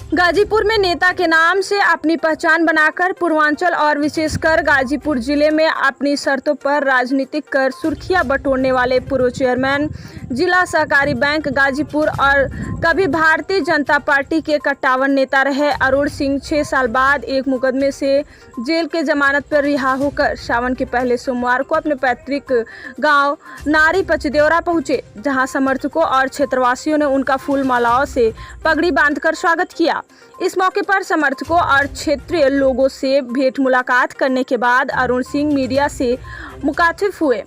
गाजीपुर में नेता के नाम से अपनी पहचान बनाकर पूर्वांचल और विशेषकर गाजीपुर जिले में अपनी शर्तों पर राजनीतिक कर सुर्खियां बटोरने वाले पूर्व चेयरमैन जिला सहकारी बैंक गाजीपुर और कभी भारतीय जनता पार्टी के कट्टावन नेता रहे अरुण सिंह 6 साल बाद एक मुकदमे से जेल के जमानत पर रिहा होकर सावन के पहले सोमवार को अपने पैतृक गांव नारी पचदेवरा पहुंचे, जहां समर्थकों और क्षेत्रवासियों ने उनका फूल मालाओं से पगड़ी बांधकर स्वागत किया। इस मौके पर समर्थकों और क्षेत्रीय लोगों से भेंट मुलाकात करने के बाद अरुण सिंह मीडिया से मुखातिब हुए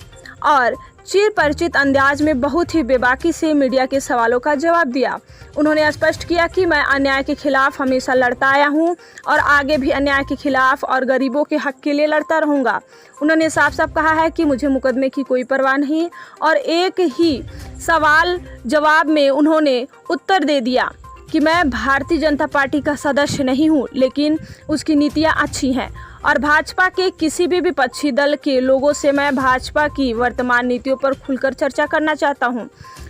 और चिर परिचित अंदाज में बहुत ही बेबाकी से मीडिया के सवालों का जवाब दिया। उन्होंने स्पष्ट किया कि मैं अन्याय के खिलाफ हमेशा लड़ता आया हूं और आगे भी अन्याय के खिलाफ और गरीबों के हक के लिए लड़ता रहूंगा। उन्होंने साफ साफ कहा है कि मुझे मुकदमे की कोई परवाह नहीं और एक ही सवाल जवाब में उन्होंने उत्तर दे दिया कि मैं भारतीय जनता पार्टी का सदस्य नहीं हूं, लेकिन उसकी नीतियां अच्छी हैं और भाजपा के किसी भी विपक्षी दल के लोगों से मैं भाजपा की वर्तमान नीतियों पर खुलकर चर्चा करना चाहता हूं।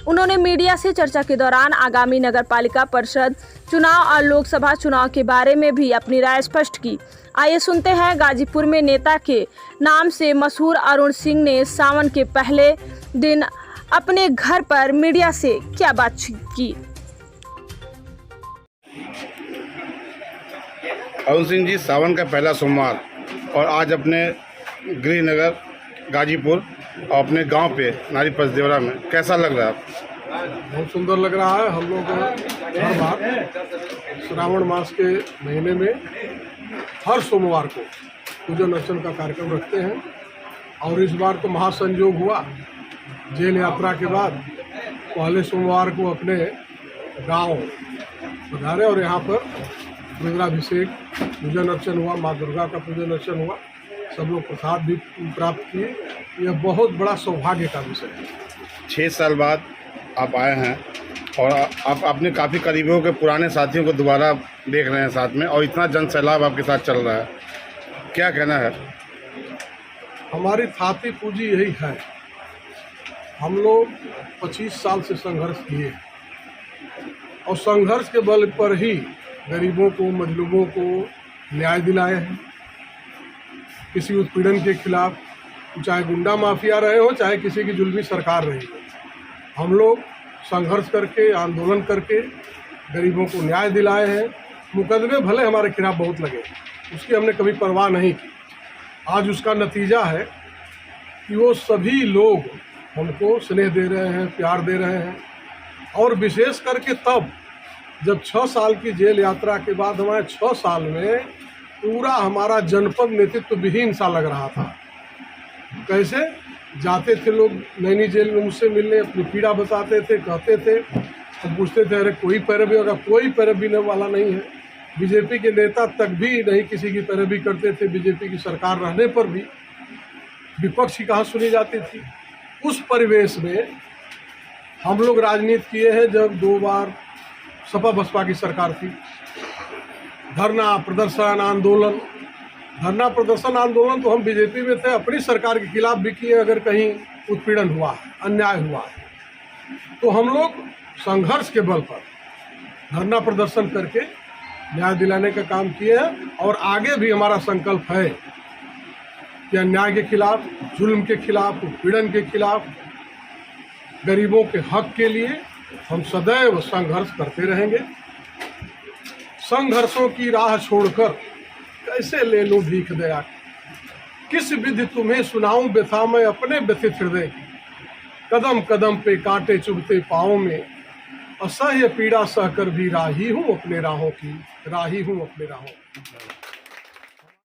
उन्होंने मीडिया से चर्चा के दौरान आगामी नगरपालिका परिषद चुनाव और लोकसभा चुनाव के बारे में भी अपनी राय स्पष्ट की। आइए सुनते हैं गाजीपुर में नेता के नाम से मशहूर अरुण सिंह ने सावन के पहले दिन अपने घर पर मीडिया से क्या बातचीत की। अरुण सिंह जी, सावन का पहला सोमवार और आज अपने गृह नगर गाजीपुर और अपने गांव पे नारी पचदेवरा में कैसा लग रहा है? बहुत सुंदर लग रहा है। हम लोग हर बार श्रावण मास के महीने में हर सोमवार को पूजन अर्चन का कार्यक्रम रखते हैं और इस बार तो महासंयोग हुआ। जेल यात्रा के बाद पहले सोमवार को अपने गांव पधारे और यहाँ पर रुद्राभिषेक पूजन अर्चन हुआ, माँ दुर्गा का पूजन अर्चन हुआ, सब लोग प्रसाद भी प्राप्त किए। यह बहुत बड़ा सौभाग्य का विषय है। 6 साल बाद आप आए हैं और आप अपने काफ़ी करीबियों के पुराने साथियों को दोबारा देख रहे हैं साथ में और इतना जन सैलाब आपके साथ चल रहा है, क्या कहना है? हमारी थाती पूंजी यही है। हम लोग 25 साल से संघर्ष किए और संघर्ष के बल पर ही गरीबों को, मजलूमों को न्याय दिलाए हैं। किसी उत्पीड़न के खिलाफ, चाहे गुंडा माफिया रहे हो, चाहे किसी की जुल्मी सरकार रही हो, हम लोग संघर्ष करके, आंदोलन करके गरीबों को न्याय दिलाए हैं। मुकदमे भले हमारे खिलाफ बहुत लगे, उसकी हमने कभी परवाह नहीं की। आज उसका नतीजा है कि वो सभी लोग हमको स्नेह दे रहे हैं, प्यार दे रहे हैं और विशेष करके तब जब 6 साल की जेल यात्रा के बाद हमारे 6 साल में पूरा हमारा जनपद नेतृत्व विहीन सा लग रहा था। कैसे जाते थे लोग नैनी जेल में मुझसे मिलने, अपनी पीड़ा बताते थे, कहते थे, तो पूछते थे अरे कोई पैरवी होगा? कोई पैरवी वाला नहीं है। बीजेपी के नेता तक भी नहीं किसी की पैरवी करते थे। बीजेपी की सरकार रहने पर भी विपक्ष की कहाँ सुनी जाती थी। उस परिवेश में हम लोग राजनीति किए हैं। जब 2 बार सपा बसपा की सरकार थी, धरना प्रदर्शन आंदोलन तो हम बीजेपी में थे, अपनी सरकार के खिलाफ भी किए। अगर कहीं उत्पीड़न हुआ, अन्याय हुआ तो हम लोग संघर्ष के बल पर धरना प्रदर्शन करके न्याय दिलाने का काम किए हैं और आगे भी हमारा संकल्प है कि अन्याय के खिलाफ, जुल्म के खिलाफ, उत्पीड़न के खिलाफ, गरीबों के हक के लिए हम सदैव संघर्ष करते रहेंगे। संघर्षों की राह छोड़कर कैसे ले लूं भीख दया की, किस विधि तुम्हें सुनाऊं व्यथा मैं अपने व्यथित हृदय की। कदम कदम पे कांटे चुभते पाँव में, असह्य पीड़ा सहकर भी राही हूँ अपने राहों की।